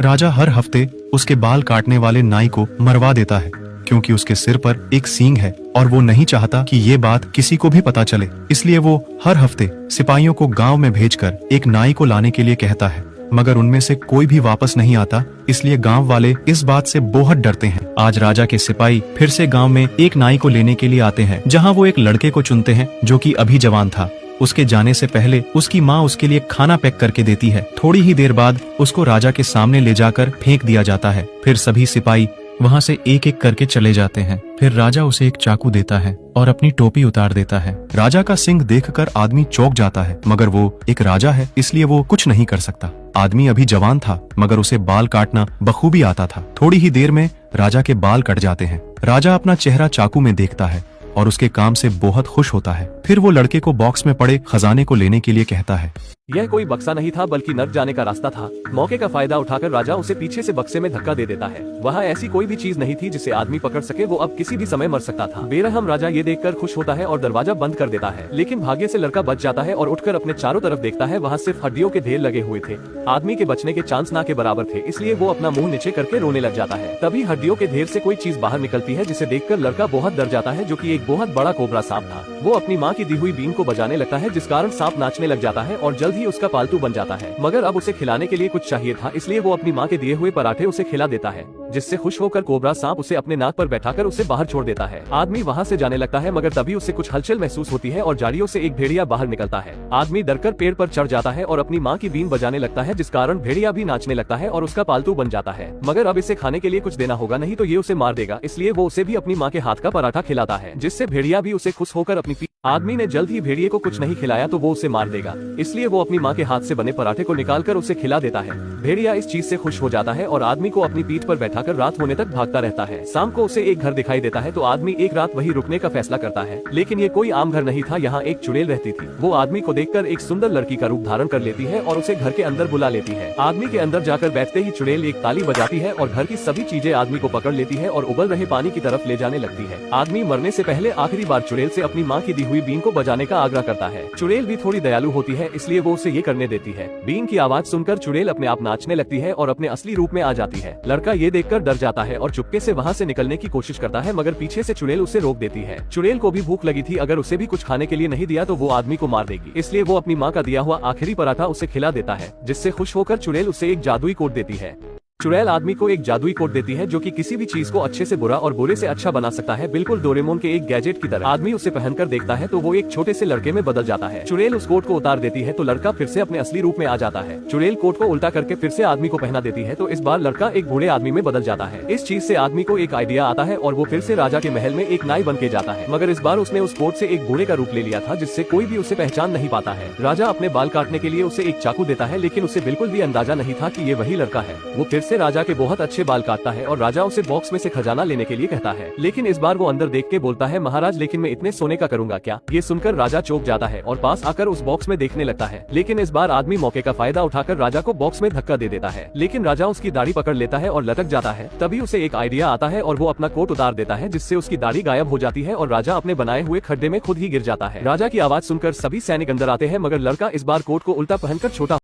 राजा हर हफ्ते उसके बाल काटने वाले नाई को मरवा देता है, क्योंकि उसके सिर पर एक सींग है और वो नहीं चाहता कि ये बात किसी को भी पता चले। इसलिए वो हर हफ्ते सिपाहियों को गांव में भेजकर एक नाई को लाने के लिए कहता है, मगर उनमें से कोई भी वापस नहीं आता। इसलिए गांव वाले इस बात से बहुत डरते हैं। आज राजा के सिपाही फिर से गांव में एक नाई को लेने के लिए आते हैं, जहां वो एक लड़के को चुनते हैं जो कि अभी जवान था। उसके जाने से पहले उसकी माँ उसके लिए खाना पैक करके देती है। थोड़ी ही देर बाद उसको राजा के सामने ले जाकर फेंक दिया जाता है। फिर सभी सिपाही वहाँ से एक एक करके चले जाते हैं। फिर राजा उसे एक चाकू देता है और अपनी टोपी उतार देता है। राजा का सिंह देखकर आदमी चौंक जाता है, मगर वो एक राजा है इसलिए वो कुछ नहीं कर सकता। आदमी अभी जवान था, मगर उसे बाल काटना बखूबी आता था। थोड़ी ही देर में राजा के बाल कट जाते हैं। राजा अपना चेहरा चाकू में देखता है और उसके काम से बहुत खुश होता है। फिर वो लड़के को बॉक्स में पड़े खजाने को लेने के लिए कहता है। यह कोई बक्सा नहीं था, बल्कि नर्क जाने का रास्ता था। मौके का फायदा उठाकर राजा उसे पीछे से बक्से में धक्का दे देता है। वहाँ ऐसी कोई भी चीज नहीं थी जिसे आदमी पकड़ सके। वो अब किसी भी समय मर सकता था। बेरहम राजा ये देखकर खुश होता है और दरवाजा बंद कर देता है। लेकिन भाग्य से लड़का बच जाता है और उठकर अपने चारों तरफ देखता है। वहाँ सिर्फ हड्डियों के ढेर लगे हुए थे। आदमी के बचने के चांस ना के बराबर थे, इसलिए वो अपना मुंह नीचे करके रोने लग जाता है। तभी हड्डियों के ढेर से कोई चीज बाहर निकलती है, जिसे देखकर लड़का बहुत डर जाता है, जो कि एक बहुत बड़ा कोबरा सांप था। वो अपनी माँ की दी हुई बीन को बजाने लगता है, जिस कारण सांप नाचने लग जाता है और जल्द ही उसका पालतू बन जाता है। मगर अब उसे खिलाने के लिए कुछ चाहिए था, इसलिए वो अपनी माँ के दिए हुए पराठे उसे खिला देता है, जिससे खुश होकर कोबरा सांप उसे अपने नाक पर बैठाकर उसे बाहर छोड़ देता है। आदमी वहाँ से जाने लगता है, मगर तभी उसे कुछ हलचल महसूस होती है और झाड़ियों से एक भेड़िया बाहर निकलता है। आदमी डरकर पेड़ पर चढ़ जाता है और अपनी माँ की बीन बजाने लगता है, जिस कारण भेड़िया भी नाचने लगता है और उसका पालतू बन जाता है। मगर अब इसे खाने के लिए कुछ देना होगा, नहीं तो ये उसे मार देगा। इसलिए वो उसे भी अपनी माँ के हाथ का पराठा खिलाता है, जिससे भेड़िया भी उसे खुश होकर अपनी आदमी ने जल्द ही भेड़िए को कुछ नहीं खिलाया तो वो उसे मार देगा, इसलिए वो अपनी माँ के हाथ से बने पराठे को निकालकर उसे खिला देता है। भेड़िया इस चीज से खुश हो जाता है और आदमी को अपनी पीठ पर बैठाकर रात होने तक भागता रहता है। शाम को उसे एक घर दिखाई देता है, तो आदमी एक रात वहीं रुकने का फैसला करता है। लेकिन ये कोई आम घर नहीं था, यहाँ एक चुड़ैल रहती थी। वो आदमी को देखकर एक सुंदर लड़की का रूप धारण कर लेती है और उसे घर के अंदर बुला लेती है। आदमी के अंदर जाकर बैठते ही चुड़ैल एक ताली बजाती है और घर की सभी चीजें आदमी को पकड़ लेती है और उबल रहे पानी की तरफ ले जाने लगती है। आदमी मरने से पहले आखिरी बार चुड़ैल से अपनी माँ की दी हुई बीन को बजाने का आग्रह करता है। चुड़ैल भी थोड़ी दयालु होती है, इसलिए वो उसे ये करने देती है। बीन की आवाज सुनकर चुड़ैल अपने आप नाचने लगती है और अपने असली रूप में आ जाती है। लड़का ये देखकर डर जाता है और चुपके से वहाँ से निकलने की कोशिश करता है, मगर पीछे से चुड़ैल उसे रोक देती है। चुड़ैल को भी भूख लगी थी, अगर उसे भी कुछ खाने के लिए नहीं दिया तो वो आदमी को मार देगी, इसलिए वो अपनी माँ का दिया हुआ आखिरी पराठा उसे खिला देता है, जिससे खुश होकर चुड़ैल उसे एक जादुई कोट देती है। चुड़ैल आदमी को एक जादुई कोट देती है, जो कि किसी भी चीज को अच्छे से बुरा और बुरे से अच्छा बना सकता है, बिल्कुल डोरेमोन के एक गैजेट की तरह। आदमी उसे पहनकर देखता है तो वो एक छोटे से लड़के में बदल जाता है। चुड़ैल उस कोट को उतार देती है तो लड़का फिर से अपने असली रूप में आ जाता है। चुड़ैल कोट को उल्टा करके फिर से आदमी को पहना देती है, तो इस बार लड़का एक बूढ़े आदमी में बदल जाता है। इस चीज से आदमी को एक आइडिया आता है और वो फिर से राजा के महल में एक नाई बन के जाता है, मगर इस बार उसने उस कोट से एक बूढ़े का रूप ले लिया था, जिससे कोई भी उसे पहचान नहीं पाता है। राजा अपने बाल काटने के लिए उसे एक चाकू देता है, लेकिन उसे बिल्कुल भी अंदाजा नहीं था कि ये वही लड़का है। वो फिर से राजा के बहुत अच्छे बाल काटता है और राजा उसे बॉक्स में से खजाना लेने के लिए कहता है, लेकिन इस बार वो अंदर देख के बोलता है, महाराज लेकिन मैं इतने सोने का करूंगा क्या? ये सुनकर राजा चौंक जाता है और पास आकर उस बॉक्स में देखने लगता है, लेकिन इस बार आदमी मौके का फायदा उठाकर राजा को बॉक्स में धक्का दे देता है। लेकिन राजा उसकी दाढ़ी पकड़ लेता है और लटक जाता है। तभी उसे एक आइडिया आता है और वो अपना कोट उतार देता है, जिससे उसकी दाढ़ी गायब हो जाती है और राजा अपने बनाए हुए खड्डे में खुद ही गिर जाता है। राजा की आवाज सुनकर सभी सैनिक अंदर आते हैं, मगर लड़का इस बार कोट को उल्टा पहनकर छोटा